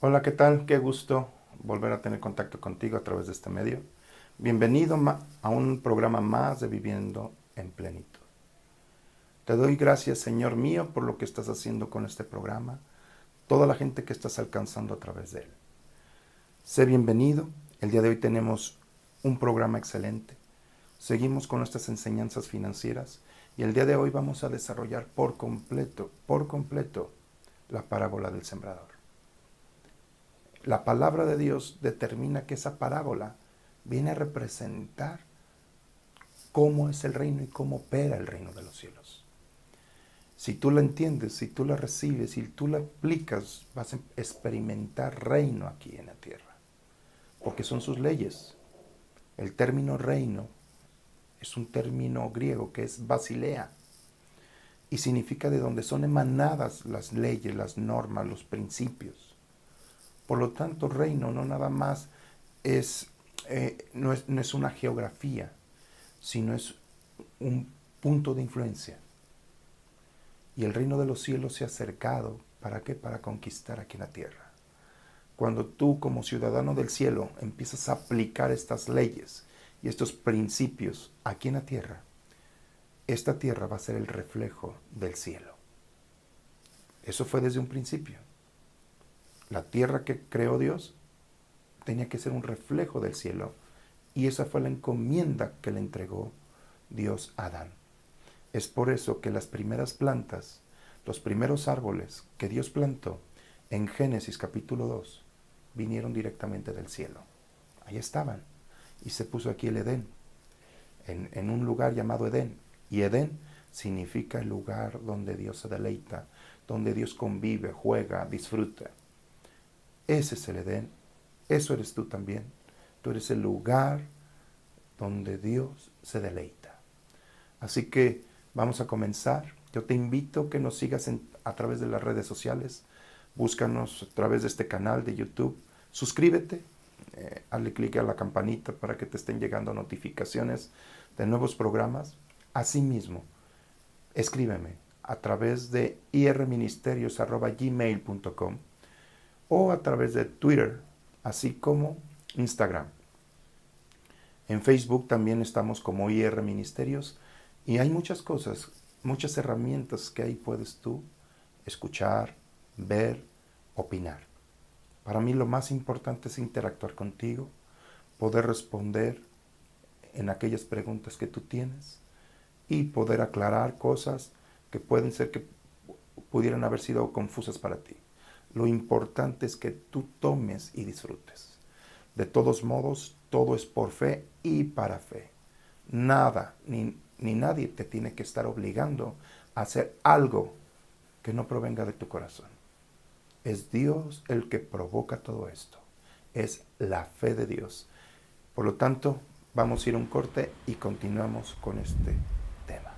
Hola, ¿qué tal? Qué gusto volver a tener contacto contigo a través de este medio. Bienvenido a un programa más de Viviendo en Plenitud. Te doy gracias, Señor mío, por lo que estás haciendo con este programa, toda la gente que estás alcanzando a través de él. Sé bienvenido. El día de hoy tenemos un programa excelente. Seguimos con nuestras enseñanzas financieras y el día de hoy vamos a desarrollar por completo, la parábola del sembrador. La palabra de Dios determina que esa parábola viene a representar cómo es el reino y cómo opera el reino de los cielos. Si tú la entiendes, si tú la recibes, si tú la aplicas, vas a experimentar reino aquí en la tierra, porque son sus leyes. El término reino es un término griego que es basilea y significa de donde son emanadas las leyes, las normas, los principios. Por lo tanto, reino no nada más no es una geografía, sino es un punto de influencia. Y el reino de los cielos se ha acercado, ¿para qué? Para conquistar aquí en la tierra. Cuando tú como ciudadano del cielo empiezas a aplicar estas leyes y estos principios aquí en la tierra, esta tierra va a ser el reflejo del cielo. Eso fue desde un principio. La tierra que creó Dios tenía que ser un reflejo del cielo y esa fue la encomienda que le entregó Dios a Adán. Es por eso que las primeras plantas, los primeros árboles que Dios plantó en Génesis capítulo 2 vinieron directamente del cielo. Ahí estaban. Y se puso aquí el Edén, en un lugar llamado Edén. Y Edén significa el lugar donde Dios se deleita, donde Dios convive, juega, disfruta. Ese es el Edén. Eso eres tú también. Tú eres el lugar donde Dios se deleita. Así que vamos a comenzar. Yo te invito a que nos sigas a través de las redes sociales. Búscanos a través de este canal de YouTube. Suscríbete. Hazle clic a la campanita para que te estén llegando notificaciones de nuevos programas. Asimismo, escríbeme a través de irministerios@gmail.com o a través de Twitter, así como Instagram. En Facebook también estamos como IR Ministerios y hay muchas cosas, muchas herramientas que ahí puedes tú escuchar, ver, opinar. Para mí lo más importante es interactuar contigo, poder responder en aquellas preguntas que tú tienes y poder aclarar cosas que pueden ser que pudieran haber sido confusas para ti. Lo importante es que tú tomes y disfrutes. De todos modos, todo es por fe y para fe. Nada, ni nadie te tiene que estar obligando a hacer algo que no provenga de tu corazón. Es Dios el que provoca todo esto. Es la fe de Dios. Por lo tanto, vamos a ir a un corte y continuamos con este tema.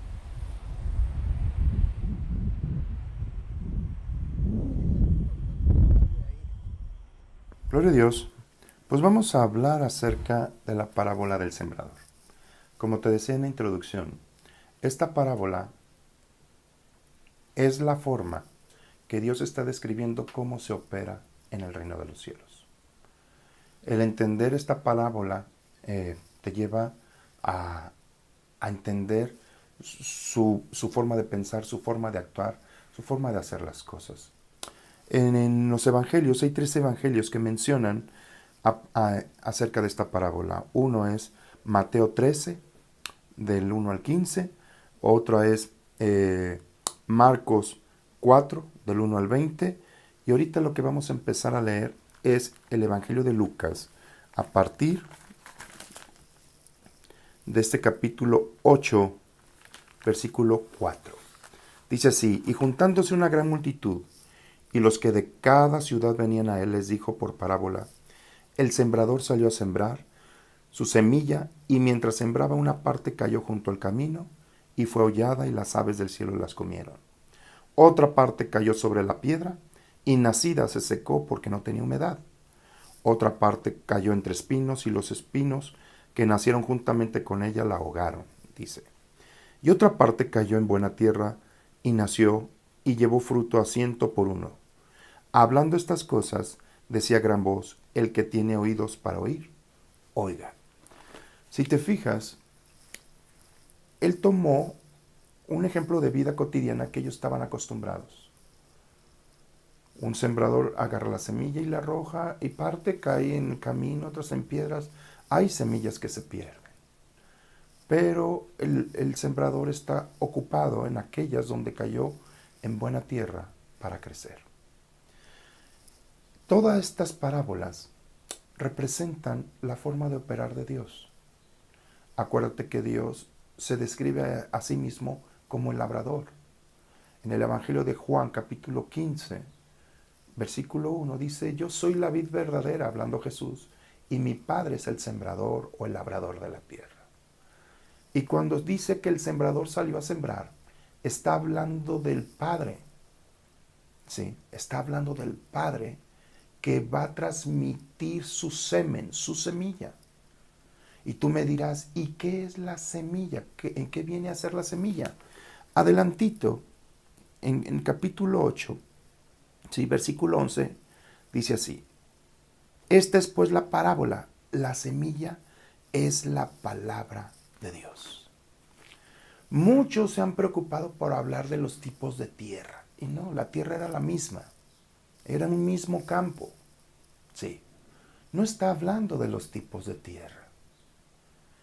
Gloria a Dios. Pues vamos a hablar acerca de la parábola del sembrador. Como te decía en la introducción, esta parábola es la forma que Dios está describiendo cómo se opera en el reino de los cielos. El entender esta parábola te lleva a entender su forma de pensar, su forma de actuar, su forma de hacer las cosas. En los evangelios, hay 3 evangelios que mencionan acerca de esta parábola. Uno es Mateo 13, del 1 al 15. Otro es Marcos 4, del 1 al 20. Y ahorita lo que vamos a empezar a leer es el Evangelio de Lucas, a partir de este capítulo 8, versículo 4. Dice así: y juntándose una gran multitud, y los que de cada ciudad venían a él, les dijo por parábola: el sembrador salió a sembrar su semilla, y mientras sembraba, una parte cayó junto al camino, y fue hollada, y las aves del cielo las comieron. Otra parte cayó sobre la piedra, y nacida se secó porque no tenía humedad. Otra parte cayó entre espinos, y los espinos que nacieron juntamente con ella la ahogaron, dice. Y otra parte cayó en buena tierra, y nació, y llevó fruto a 100 por uno. Hablando estas cosas, decía a gran voz, el que tiene oídos para oír, oiga. Si te fijas, él tomó un ejemplo de vida cotidiana que ellos estaban acostumbrados. Un sembrador agarra la semilla y la arroja y parte, cae en el camino, otras en piedras. Hay semillas que se pierden. Pero el sembrador está ocupado en aquellas donde cayó en buena tierra para crecer. Todas estas parábolas representan la forma de operar de Dios. Acuérdate que Dios se describe a sí mismo como el labrador. En el Evangelio de Juan, capítulo 15, versículo 1, dice, yo soy la vid verdadera, hablando Jesús, y mi Padre es el sembrador o el labrador de la tierra. Y cuando dice que el sembrador salió a sembrar, está hablando del Padre. Sí, está hablando del Padre que va a transmitir su semen, su semilla. Y tú me dirás, ¿y qué es la semilla? ¿En qué viene a ser la semilla? Adelantito, en capítulo 8, sí, versículo 11, dice así, esta es pues la parábola, la semilla es la palabra de Dios. Muchos se han preocupado por hablar de los tipos de tierra, y no, la tierra era la misma, era un mismo campo, sí, no está hablando de los tipos de tierra.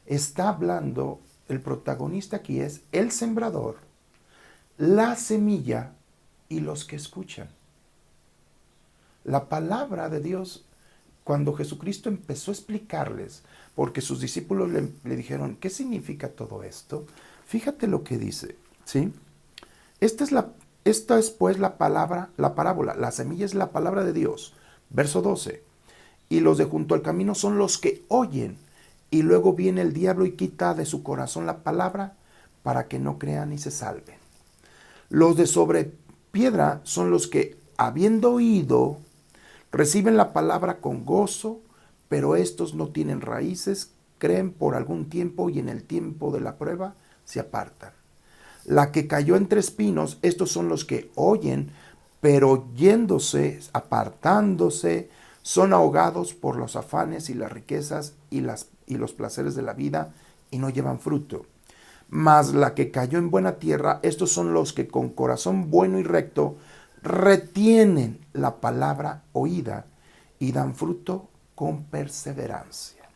Está hablando, el protagonista aquí es el sembrador, la semilla y los que escuchan. La palabra de Dios, cuando Jesucristo empezó a explicarles, porque sus discípulos le dijeron, ¿qué significa todo esto? Fíjate lo que dice, ¿sí? Esta es pues la parábola, la semilla es la palabra de Dios. Verso 12, y los de junto al camino son los que oyen, y luego viene el diablo y quita de su corazón la palabra para que no crean y se salven. Los de sobre piedra son los que, habiendo oído, reciben la palabra con gozo, pero estos no tienen raíces, creen por algún tiempo y en el tiempo de la prueba se apartan. La que cayó entre espinos, estos son los que oyen, pero yéndose, apartándose, son ahogados por los afanes y las riquezas y los placeres de la vida y no llevan fruto. Mas la que cayó en buena tierra, estos son los que con corazón bueno y recto retienen la palabra oída y dan fruto con perseverancia.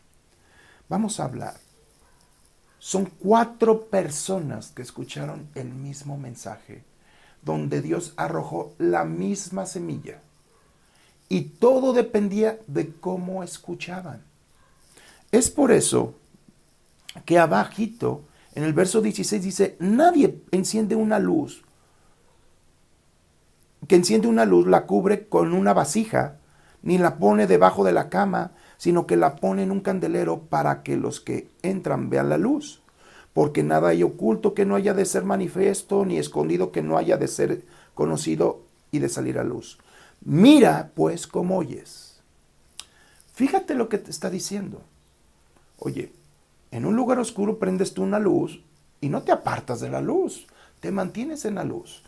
Vamos a hablar. Son 4 personas que escucharon el mismo mensaje, donde Dios arrojó la misma semilla. Y todo dependía de cómo escuchaban. Es por eso que abajito, en el verso 16 dice, nadie enciende una luz, la cubre con una vasija, ni la pone debajo de la cama, sino que la pone en un candelero para que los que entran vean la luz. Porque nada hay oculto que no haya de ser manifiesto, ni escondido que no haya de ser conocido y de salir a luz. Mira, pues, cómo oyes. Fíjate lo que te está diciendo. Oye, en un lugar oscuro prendes tú una luz y no te apartas de la luz, te mantienes en la luz.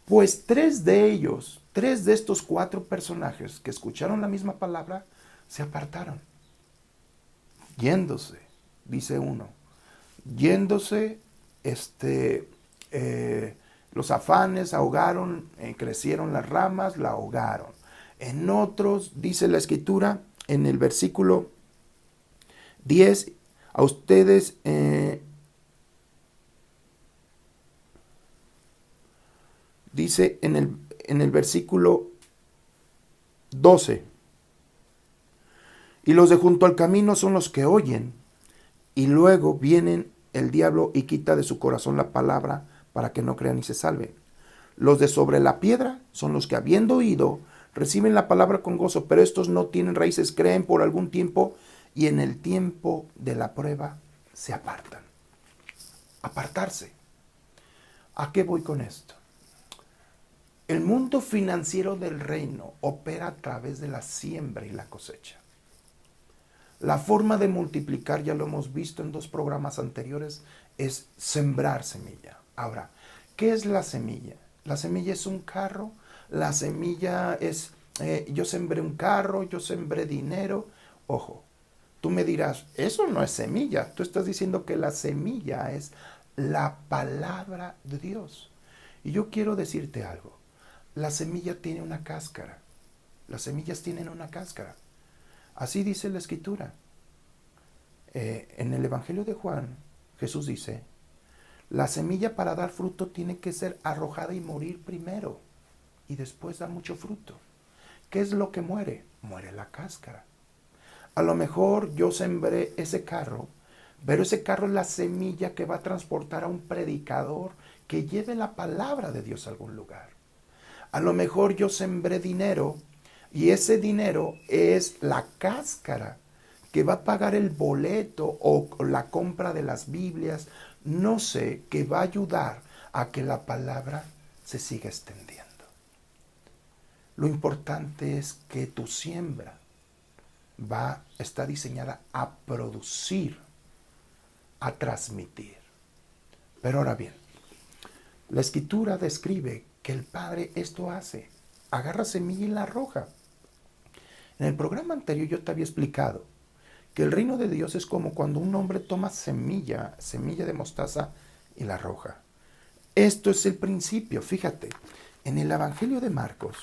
Pues 3 de estos 4 personajes que escucharon la misma palabra, se apartaron. Yéndose, dice uno. Yéndose, los afanes ahogaron, crecieron las ramas, la ahogaron. En otros, dice la Escritura, en el versículo 10, a ustedes, dice en el versículo 12, y los de junto al camino son los que oyen, y luego vienen el diablo y quita de su corazón la palabra para que no crean y se salven. Los de sobre la piedra son los que, habiendo oído, reciben la palabra con gozo, pero estos no tienen raíces, creen por algún tiempo y en el tiempo de la prueba se apartan. Apartarse. ¿A qué voy con esto? El mundo financiero del reino opera a través de la siembra y la cosecha. La forma de multiplicar, ya lo hemos visto en 2 programas anteriores, es sembrar semilla. Ahora, ¿qué es la semilla? La semilla es un carro, la semilla es yo sembré un carro, yo sembré dinero. Ojo, tú me dirás, eso no es semilla. Tú estás diciendo que la semilla es la palabra de Dios. Y yo quiero decirte algo. La semilla tiene una cáscara. Las semillas tienen una cáscara. Así dice la Escritura. En el Evangelio de Juan, Jesús dice, la semilla para dar fruto tiene que ser arrojada y morir primero y después dar mucho fruto. ¿Qué es lo que muere? Muere la cáscara. A lo mejor yo sembré ese carro, pero ese carro es la semilla que va a transportar a un predicador que lleve la palabra de Dios a algún lugar. A lo mejor yo sembré dinero y ese dinero es la cáscara que va a pagar el boleto o la compra de las Biblias, no sé, que va a ayudar a que la palabra se siga extendiendo. Lo importante es que tu siembra está diseñada a producir, a transmitir. Pero ahora bien, la Escritura describe que el Padre esto hace. Agarra semilla y la arroja. En el programa anterior yo te había explicado que el reino de Dios es como cuando un hombre toma semilla de mostaza y la arroja. Esto es el principio. Fíjate, en el Evangelio de Marcos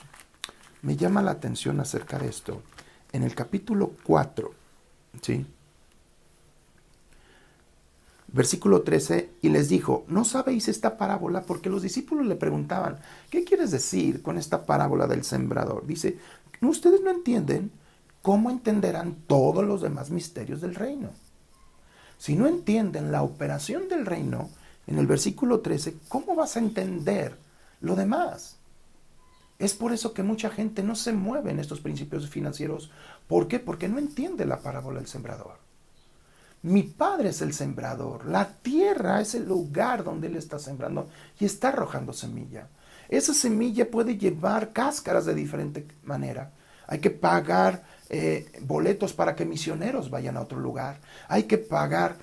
me llama la atención acerca de esto. En el capítulo 4, ¿sí? Versículo 13, y les dijo, ¿no sabéis esta parábola? Porque los discípulos le preguntaban, ¿qué quieres decir con esta parábola del sembrador? Dice, ¿ustedes no entienden? ¿Cómo entenderán todos los demás misterios del reino? Si no entienden la operación del reino, en el versículo 13, ¿cómo vas a entender lo demás? Es por eso que mucha gente no se mueve en estos principios financieros. ¿Por qué? Porque no entiende la parábola del sembrador. Mi Padre es el sembrador. La tierra es el lugar donde Él está sembrando y está arrojando semilla. Esa semilla puede llevar cáscaras de diferente manera. Hay que pagar boletos para que misioneros vayan a otro lugar. Hay que pagar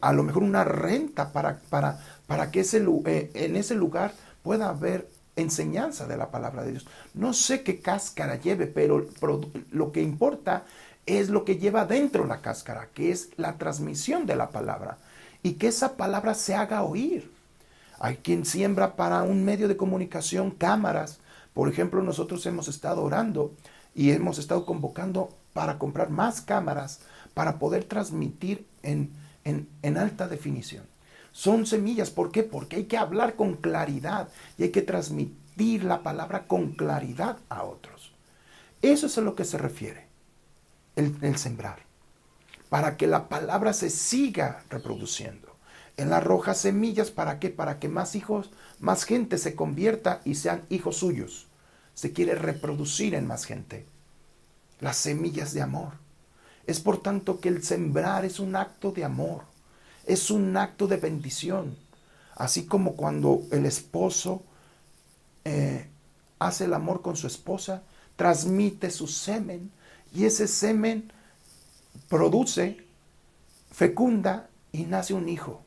a lo mejor una renta para que en ese lugar pueda haber enseñanza de la palabra de Dios. No sé qué cáscara lleve, pero lo que importa es lo que lleva dentro la cáscara, que es la transmisión de la palabra y que esa palabra se haga oír. Hay quien siembra para un medio de comunicación cámaras. Por ejemplo, nosotros hemos estado orando y hemos estado convocando para comprar más cámaras para poder transmitir en alta definición. Son semillas, ¿por qué? Porque hay que hablar con claridad y hay que transmitir la palabra con claridad a otros. Eso es a lo que se refiere el sembrar, para que la palabra se siga reproduciendo. Él arroja semillas, ¿para qué? Para que más hijos, más gente se convierta y sean hijos suyos. Se quiere reproducir en más gente. Las semillas de amor. Es por tanto que el sembrar es un acto de amor. Es un acto de bendición. Así como cuando el esposo hace el amor con su esposa, transmite su semen y ese semen produce, fecunda y nace un hijo.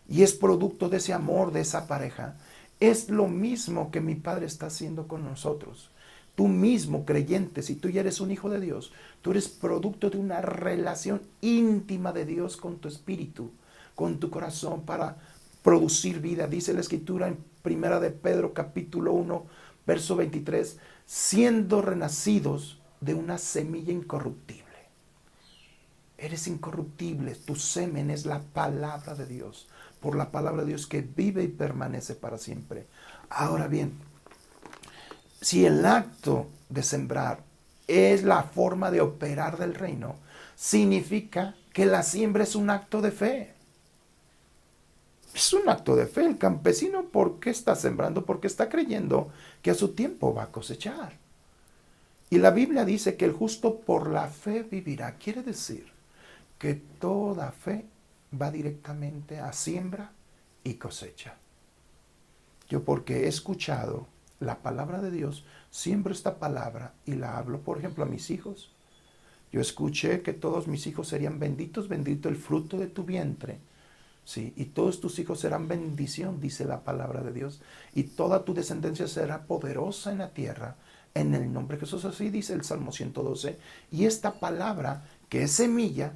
Y es producto de ese amor de esa pareja. Es lo mismo que mi Padre está haciendo con nosotros. Tú mismo, creyente, si tú ya eres un hijo de Dios, tú eres producto de una relación íntima de Dios con tu espíritu, con tu corazón para producir vida. Dice la Escritura en 1 de Pedro capítulo 1, verso 23, siendo renacidos de una semilla incorruptible. Eres incorruptible, tu semen es la palabra de Dios, por la palabra de Dios que vive y permanece para siempre. Ahora bien, si el acto de sembrar es la forma de operar del reino, significa que la siembra es un acto de fe. Es un acto de fe. El campesino, ¿por qué está sembrando? Porque está creyendo que a su tiempo va a cosechar. Y la Biblia dice que el justo por la fe vivirá. Quiere decir que toda fe va directamente a siembra y cosecha. Yo porque he escuchado la palabra de Dios, siembro esta palabra y la hablo, por ejemplo, a mis hijos. Yo escuché que todos mis hijos serían benditos, bendito el fruto de tu vientre. Sí, y todos tus hijos serán bendición, dice la palabra de Dios, y toda tu descendencia será poderosa en la tierra, en el nombre de Jesús. Así dice el Salmo 112. Y esta palabra, que es semilla,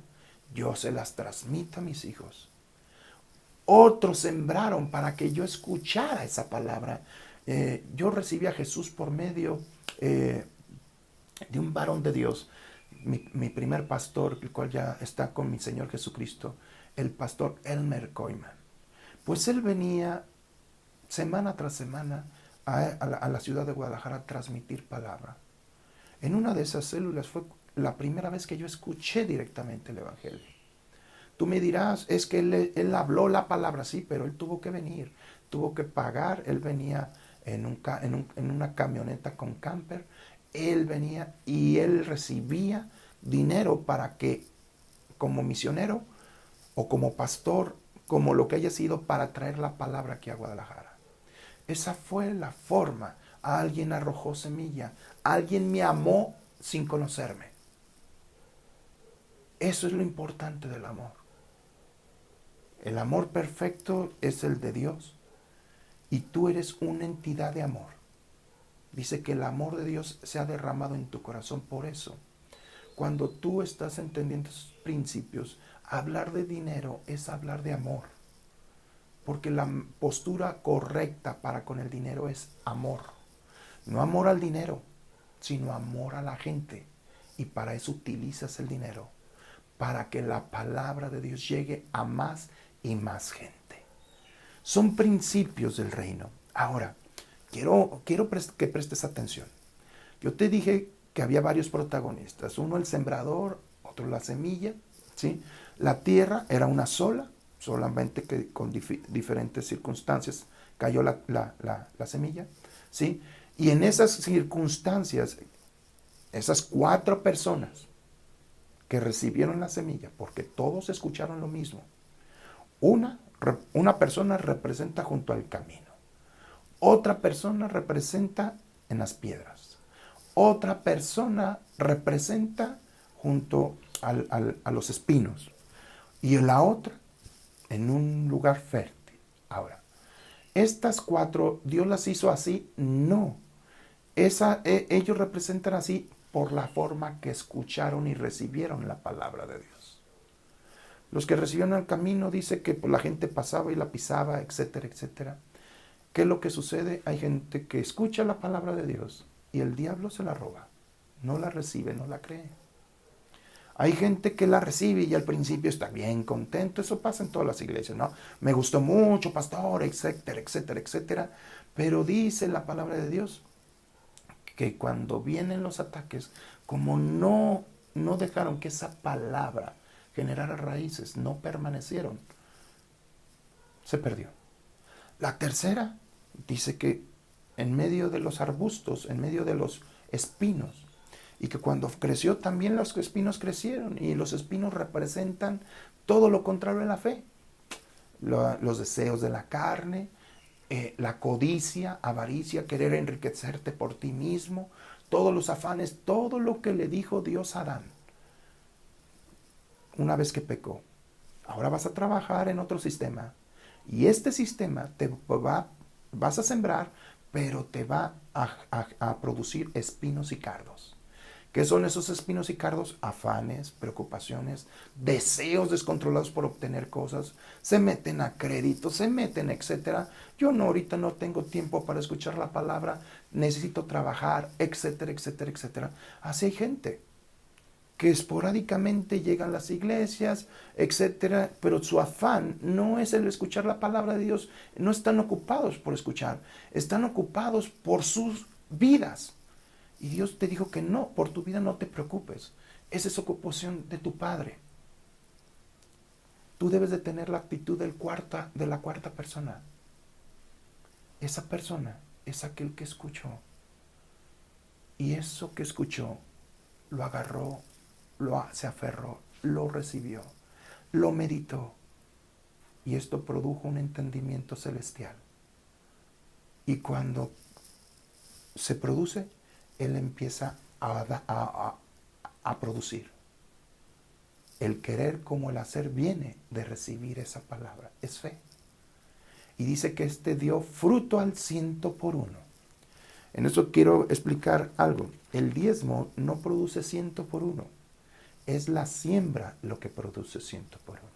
yo se las transmito a mis hijos. Otros sembraron para que yo escuchara esa palabra. Yo recibí a Jesús por medio de un varón de Dios, mi primer pastor, el cual ya está con mi Señor Jesucristo, el pastor Elmer Koyman. Pues él venía semana tras semana a la ciudad de Guadalajara a transmitir palabra. En una de esas células fue la primera vez que yo escuché directamente el Evangelio. Tú me dirás, es que él habló la palabra, sí, pero él tuvo que venir, tuvo que pagar. Él venía en una camioneta con camper. Él venía y él recibía dinero para que, como misionero o como pastor, como lo que haya sido, para traer la palabra aquí a Guadalajara. Esa fue la forma. Alguien arrojó semilla, alguien me amó sin conocerme. Eso es lo importante del amor. El amor perfecto es el de Dios y tú eres una entidad de amor. Dice que el amor de Dios se ha derramado en tu corazón. Por eso, cuando tú estás entendiendo esos principios, hablar de dinero es hablar de amor. Porque la postura correcta para con el dinero es amor. No amor al dinero, sino amor a la gente. Y para eso utilizas el dinero. Para que la palabra de Dios llegue a más y más gente. Son principios del reino. Ahora, quiero que prestes atención. Yo te dije que había varios protagonistas. Uno el sembrador, otro la semilla, ¿sí? La tierra era una sola, solamente que con diferentes circunstancias cayó la semilla, ¿sí? Y en esas circunstancias, esas 4 personas que recibieron la semilla, porque todos escucharon lo mismo, una persona representa junto al camino, otra persona representa en las piedras, otra persona representa junto a los espinos y la otra en un lugar fértil. Ahora, estas 4, ¿Dios las hizo así? No. Ellos representan así por la forma que escucharon y recibieron la palabra de Dios. Los que recibieron el camino, dice que la gente pasaba y la pisaba, etcétera, etcétera. ¿Qué es lo que sucede? Hay gente que escucha la palabra de Dios y el diablo se la roba. No la recibe, no la cree. Hay gente que la recibe y al principio está bien contento. Eso pasa en todas las iglesias, ¿no? Me gustó mucho, pastor, etcétera, etcétera, etcétera. Pero dice la palabra de Dios que cuando vienen los ataques, como no dejaron que esa palabra generara raíces, no permanecieron, se perdió. La tercera dice que en medio de los arbustos, en medio de los espinos, y que cuando creció también los espinos crecieron, y los espinos representan todo lo contrario a la fe. Los deseos de la carne, la codicia, avaricia, querer enriquecerte por ti mismo, todos los afanes, todo lo que le dijo Dios a Adán una vez que pecó. Ahora vas a trabajar en otro sistema y este sistema vas a sembrar, pero te va a producir espinos y cardos. ¿Qué son esos espinos y cardos? Afanes, preocupaciones, deseos descontrolados por obtener cosas, se meten a crédito, se meten, etcétera. Yo ahorita no tengo tiempo para escuchar la palabra, necesito trabajar, etcétera, etcétera, etcétera. Así hay gente que esporádicamente llegan a las iglesias, etcétera, pero su afán no es el escuchar la palabra de Dios, no están ocupados por escuchar, están ocupados por sus vidas. Y Dios te dijo que no, por tu vida no te preocupes. Esa es ocupación de tu Padre. Tú debes de tener la actitud de la cuarta persona. Esa persona es aquel que escuchó. Y eso que escuchó, lo agarró, se aferró, lo recibió, lo meditó. Y esto produjo un entendimiento celestial. Y cuando se produce, Él empieza a producir. El querer como el hacer viene de recibir esa palabra. Es fe. Y dice que dio fruto al 100 por 1. En eso quiero explicar algo. El diezmo no produce 100 por 1. Es la siembra lo que produce 100 por 1.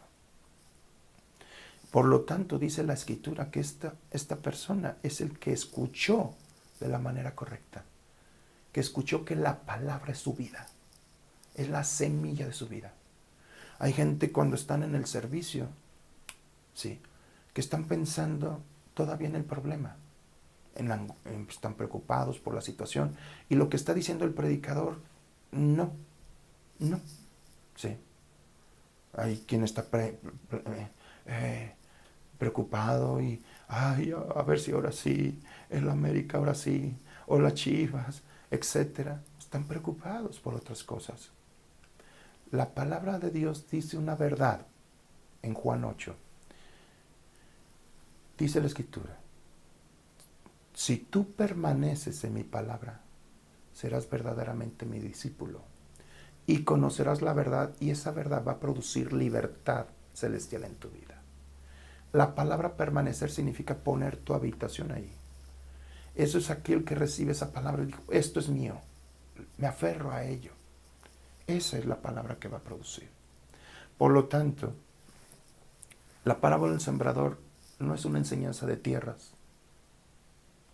Por lo tanto, dice la Escritura que esta persona es el que escuchó de la manera correcta. Que escuchó que la palabra es su vida. Es la semilla de su vida. Hay gente cuando están en el servicio, sí, que están pensando todavía en el problema. Están preocupados por la situación. Y lo que está diciendo el predicador, no, sí. Hay quien está preocupado y, ay, a ver si ahora sí, el América ahora sí, o las Chivas, etcétera. Están preocupados por otras cosas. La palabra de Dios dice una verdad en Juan 8. Dice la Escritura, si tú permaneces en mi palabra, serás verdaderamente mi discípulo y conocerás la verdad, y esa verdad va a producir libertad celestial en tu vida. La palabra permanecer significa poner tu habitación ahí. Eso es aquel que recibe esa palabra y dijo, esto es mío, me aferro a ello. Esa es la palabra que va a producir. Por lo tanto, la parábola del sembrador no es una enseñanza de tierras.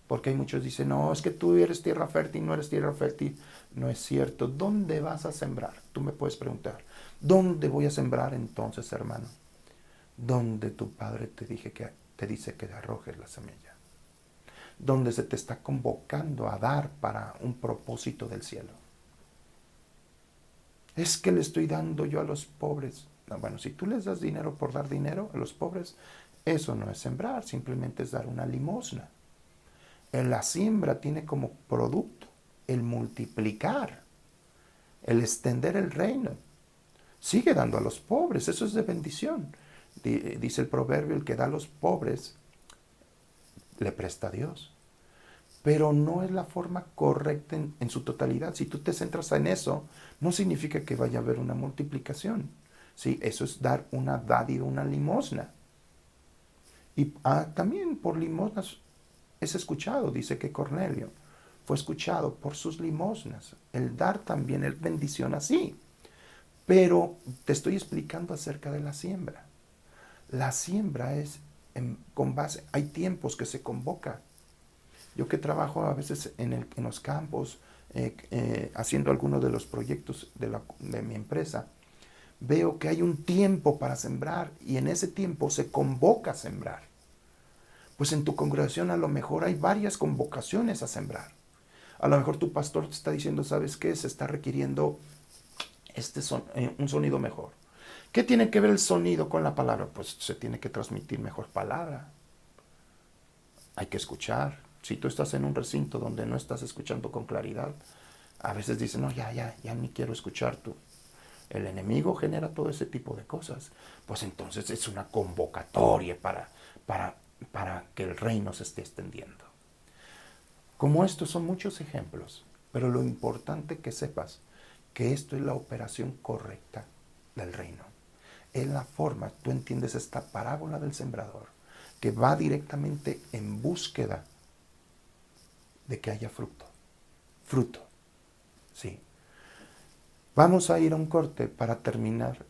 Porque hay muchos que dicen, no, es que tú eres tierra fértil, no eres tierra fértil. No es cierto. ¿Dónde vas a sembrar? Tú me puedes preguntar. ¿Dónde voy a sembrar entonces, hermano? Donde tu padre te dice que arrojes la semilla. Donde se te está convocando a dar para un propósito del cielo. Es que le estoy dando yo a los pobres. No, bueno, si tú les das dinero por dar dinero a los pobres, eso no es sembrar, simplemente es dar una limosna. En la siembra tiene como producto el multiplicar, el extender el reino. Sigue dando a los pobres, eso es de bendición. Dice el proverbio, el que da a los pobres, le presta a Dios. Pero no es la forma correcta en su totalidad. Si tú te centras en eso, no significa que vaya a haber una multiplicación. Sí, eso es dar una dádiva, una limosna. Y también por limosnas es escuchado, dice que Cornelio fue escuchado por sus limosnas. El dar también es bendición así. Pero te estoy explicando acerca de la siembra. La siembra es con base, hay tiempos que se convoca. Yo que trabajo a veces en los campos, haciendo algunos de los proyectos de mi empresa, veo que hay un tiempo para sembrar y en ese tiempo se convoca a sembrar. Pues en tu congregación a lo mejor hay varias convocaciones a sembrar. A lo mejor tu pastor te está diciendo, ¿sabes qué? Se está requiriendo un sonido mejor. ¿Qué tiene que ver el sonido con la palabra? Pues se tiene que transmitir mejor palabra. Hay que escuchar. Si tú estás en un recinto donde no estás escuchando con claridad, a veces dicen, no, ya ni quiero escuchar tú. El enemigo genera todo ese tipo de cosas. Pues entonces es una convocatoria para que el reino se esté extendiendo. Como estos son muchos ejemplos, pero lo importante que sepas que esto es la operación correcta del reino. Es la forma, tú entiendes esta parábola del sembrador, que va directamente en búsqueda de que haya fruto. Fruto, sí. Vamos a ir a un corte para terminar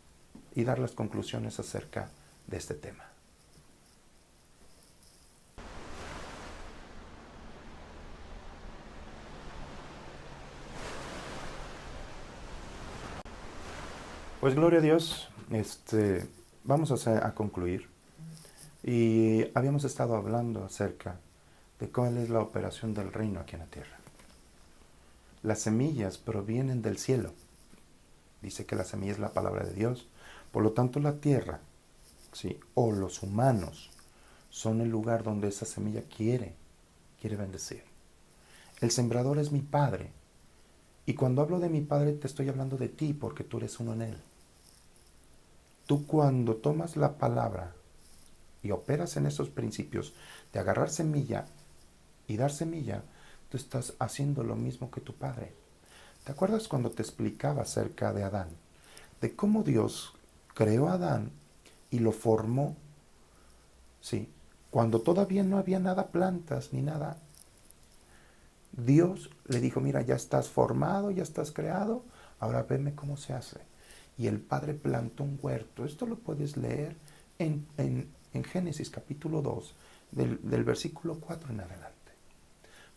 y dar las conclusiones acerca de este tema. Pues gloria a Dios, vamos a concluir. Y habíamos estado hablando acerca de cuál es la operación del reino aquí en la tierra. Las semillas provienen del cielo. Dice que la semilla es la palabra de Dios. Por lo tanto, la tierra, ¿sí?, o los humanos son el lugar donde esa semilla quiere bendecir. El sembrador es mi Padre. Y cuando hablo de mi Padre te estoy hablando de ti porque tú eres uno en Él. Tú cuando tomas la palabra y operas en esos principios de agarrar semilla y dar semilla, tú estás haciendo lo mismo que tu Padre. ¿Te acuerdas cuando te explicaba acerca de Adán? De cómo Dios creó a Adán y lo formó, ¿sí?, cuando todavía no había nada, plantas ni nada. Dios le dijo, mira, ya estás formado, ya estás creado, ahora veme cómo se hace. Y el Padre plantó un huerto. Esto lo puedes leer en Génesis capítulo 2, del versículo 4 en adelante.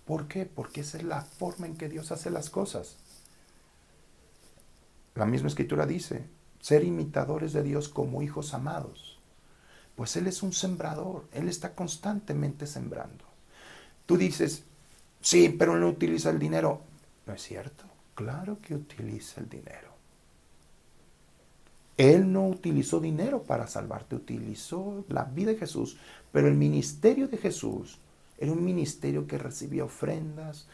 ¿Por qué? Porque esa es la forma en que Dios hace las cosas. La misma Escritura dice, ser imitadores de Dios como hijos amados. Pues Él es un sembrador, Él está constantemente sembrando. Tú dices, sí, pero Él no utiliza el dinero. ¿No es cierto? Claro que utiliza el dinero. Él no utilizó dinero para salvarte, utilizó la vida de Jesús, pero el ministerio de Jesús era un ministerio que recibía ofrendas,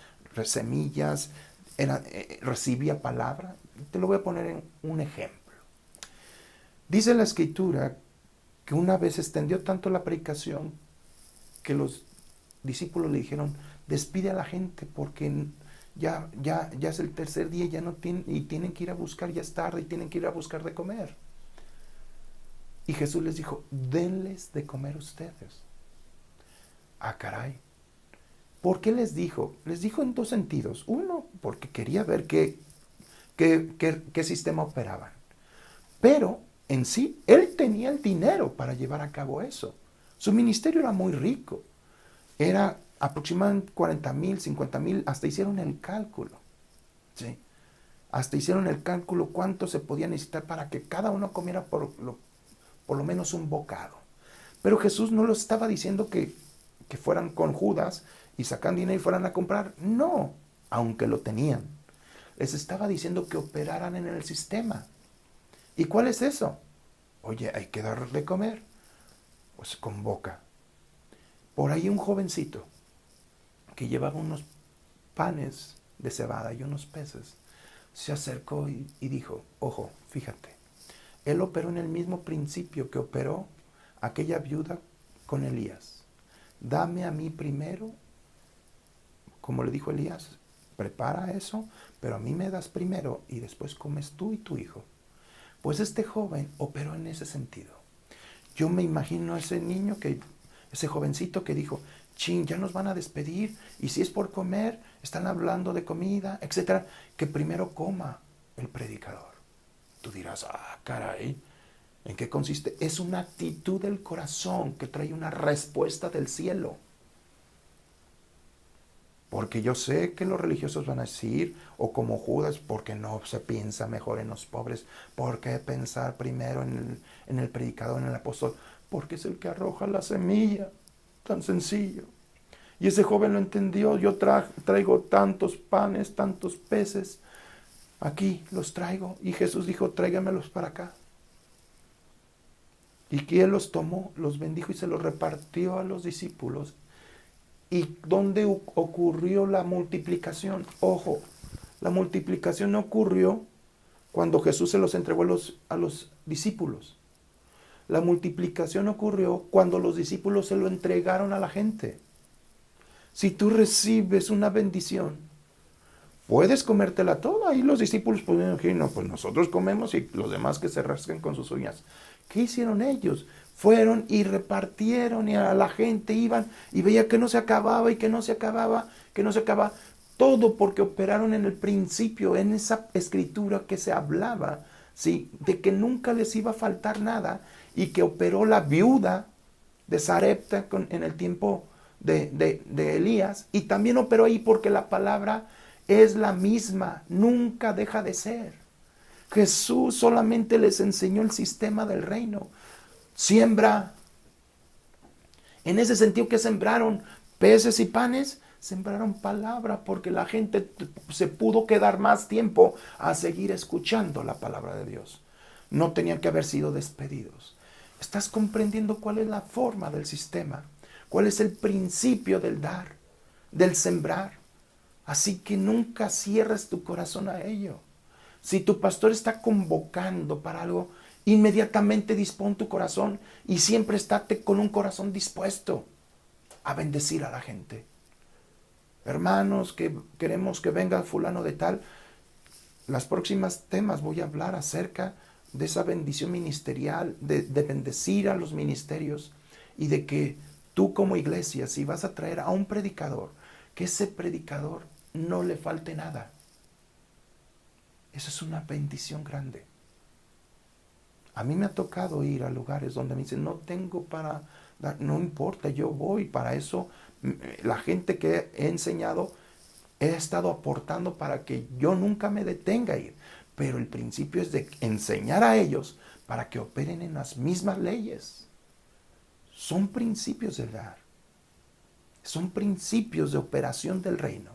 semillas, recibía palabra. Te lo voy a poner en un ejemplo. Dice la Escritura que una vez extendió tanto la predicación que los discípulos le dijeron, despide a la gente porque ya es el tercer día ya no tienen, y tienen que ir a buscar, ya es tarde y tienen que ir a buscar de comer. Y Jesús les dijo, denles de comer ustedes. Ah, caray. ¿Por qué les dijo? Les dijo en dos sentidos. Uno, porque quería ver qué sistema operaban. Pero en sí, él tenía el dinero para llevar a cabo eso. Su ministerio era muy rico. Era aproximadamente 40,000, 50,000, hasta hicieron el cálculo. ¿Sí? Hasta hicieron el cálculo cuánto se podía necesitar para que cada uno comiera por lo menos un bocado. Pero Jesús no los estaba diciendo que fueran con Judas y sacan dinero y fueran a comprar. No, aunque lo tenían. Les estaba diciendo que operaran en el sistema. ¿Y cuál es eso? Oye, hay que darle de comer. Pues convoca. Por ahí un jovencito que llevaba unos panes de cebada y unos peces, se acercó y dijo, ojo, fíjate, él operó en el mismo principio que operó aquella viuda con Elías. Dame a mí primero, como le dijo Elías, prepara eso, pero a mí me das primero y después comes tú y tu hijo. Pues este joven operó en ese sentido. Yo me imagino a ese niño, ese jovencito que dijo, chin, ya nos van a despedir, y si es por comer, están hablando de comida, etcétera, que primero coma el predicador. Tú dirás, ah, caray, ¿en qué consiste? Es una actitud del corazón que trae una respuesta del cielo. Porque yo sé que los religiosos van a decir, o como Judas, porque no se piensa mejor en los pobres, ¿por qué pensar primero en el predicador, en el apóstol? Porque es el que arroja la semilla, tan sencillo. Y ese joven lo entendió, yo traigo tantos panes, tantos peces, aquí los traigo. Y Jesús dijo, tráigamelos para acá. Y que él los tomó, los bendijo y se los repartió a los discípulos. ¿Y dónde ocurrió la multiplicación? Ojo, la multiplicación no ocurrió cuando Jesús se los entregó a los discípulos. La multiplicación ocurrió cuando los discípulos se lo entregaron a la gente. Si tú recibes una bendición, puedes comértela toda. Y los discípulos pueden decir, no, pues nosotros comemos y los demás que se rasquen con sus uñas. ¿Qué hicieron ellos? Fueron y repartieron y a la gente iban y veía que no se acababa y que no se acababa, que no se acababa. Todo porque operaron en el principio, en esa escritura que se hablaba, ¿sí? De que nunca les iba a faltar nada y que operó la viuda de Sarepta en el tiempo de Elías, y también operó ahí porque la palabra es la misma, nunca deja de ser. Jesús solamente les enseñó el sistema del reino. Siembra. En ese sentido, que sembraron peces y panes, sembraron palabra, porque la gente se pudo quedar más tiempo a seguir escuchando la palabra de Dios. No tenían que haber sido despedidos. ¿Estás comprendiendo cuál es la forma del sistema? ¿Cuál es el principio del dar, del sembrar? Así que nunca cierres tu corazón a ello. Si tu pastor está convocando para algo, inmediatamente dispón tu corazón y siempre estate con un corazón dispuesto a bendecir a la gente. Hermanos, que queremos que venga fulano de tal, las próximas temas voy a hablar acerca de esa bendición ministerial, de bendecir a los ministerios, y de que tú como iglesia, si vas a traer a un predicador, que ese predicador no le falte nada. Eso es una bendición grande. A mí me ha tocado ir a lugares donde me dicen, no tengo para dar, no importa, yo voy. Para eso, la gente que he enseñado, he estado aportando para que yo nunca me detenga a ir. Pero el principio es de enseñar a ellos para que operen en las mismas leyes. Son principios del dar. Son principios de operación del reino.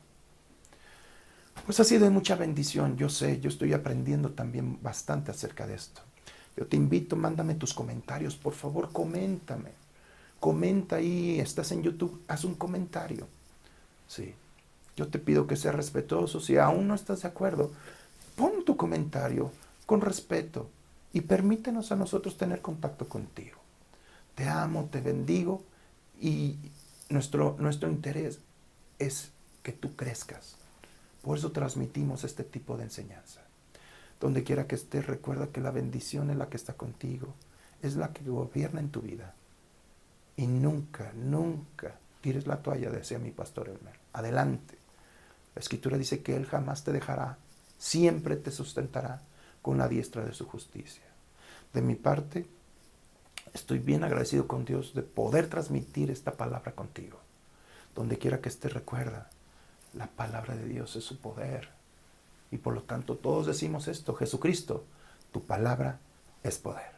Pues ha sido de mucha bendición. Yo sé, yo estoy aprendiendo también bastante acerca de esto. Yo te invito, mándame tus comentarios, por favor, coméntame. Comenta ahí, estás en YouTube, haz un comentario. Sí. Yo te pido que seas respetuoso. Si aún no estás de acuerdo, pon tu comentario con respeto y permítenos a nosotros tener contacto contigo. Te amo, te bendigo y nuestro interés es que tú crezcas. Por eso transmitimos este tipo de enseñanza. Donde quiera que estés, recuerda que la bendición es la que está contigo, es la que gobierna en tu vida. Y nunca, nunca tires la toalla, decía mi pastor Elmer. Adelante. La Escritura dice que Él jamás te dejará, siempre te sustentará con la diestra de su justicia. De mi parte, estoy bien agradecido con Dios de poder transmitir esta palabra contigo. Donde quiera que estés, recuerda, la palabra de Dios es su poder. Y por lo tanto todos decimos esto, Jesucristo, tu palabra es poder.